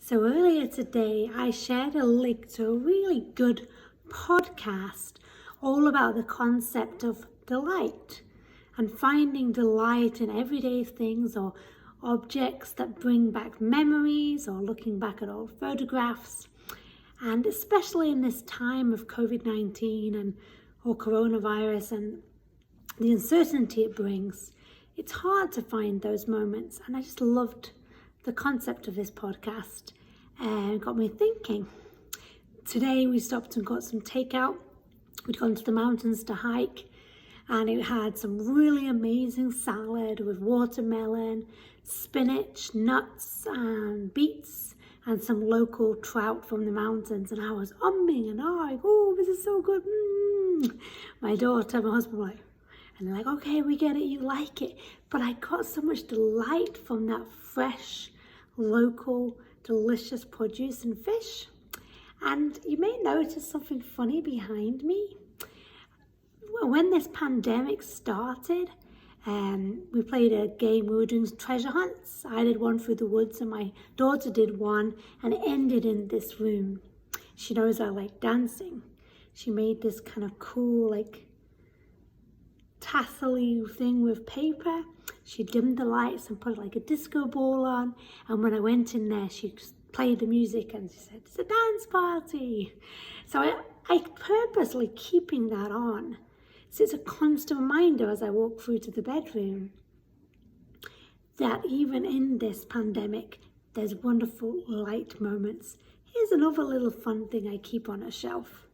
So earlier today, I shared a link to a really good podcast all about the concept of delight and finding delight in everyday things or objects that bring back memories or looking back at old photographs. And especially in this time of COVID-19 or coronavirus and the uncertainty it brings, it's hard to find those moments. And I just loved the concept of this podcast and got me thinking. Today we stopped and got some takeout. We'd gone to the mountains to hike, and it had some really amazing salad with watermelon, spinach, nuts and beets, and some local trout from the mountains. And I was umming and ahhing, oh, this is so good. My daughter, my husband were like, and they're like, okay, we get it, you like it. But I got so much delight from that fresh, local, delicious produce and fish. And you may notice something funny behind me. When this pandemic started, we played a game. We were doing treasure hunts. I did one through the woods and my daughter did one, and it ended in this room. She knows I like dancing. She made this kind of cool, tassel-y thing with paper. She dimmed the lights and put like a disco ball on, and when I went in there, she played the music and she said, it's a dance party. So I purposely keeping that on. So it's a constant reminder as I walk through to the bedroom that even in this pandemic, there's wonderful light moments. Here's another little fun thing I keep on a shelf.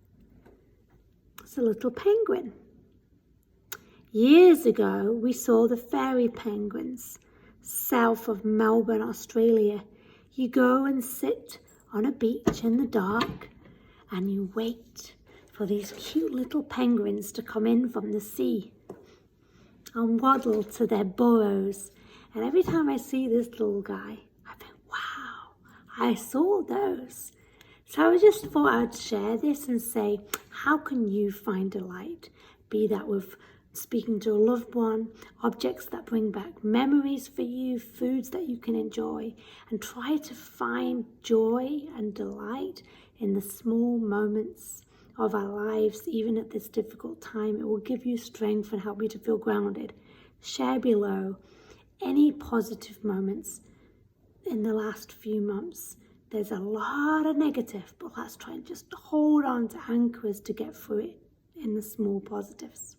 It's a little penguin. Years ago, we saw the fairy penguins south of Melbourne, Australia. You go and sit on a beach in the dark and you wait for these cute little penguins to come in from the sea and waddle to their burrows. And every time I see this little guy, I think, wow, I saw those. So I just thought I'd share this and say, how can you find delight? Be that with speaking to a loved one, objects that bring back memories for you, foods that you can enjoy, and try to find joy and delight in the small moments of our lives, even at this difficult time. It will give you strength and help you to feel grounded. Share below any positive moments in the last few months. There's a lot of negative, but let's try and just hold on to anchors to get through it in the small positives.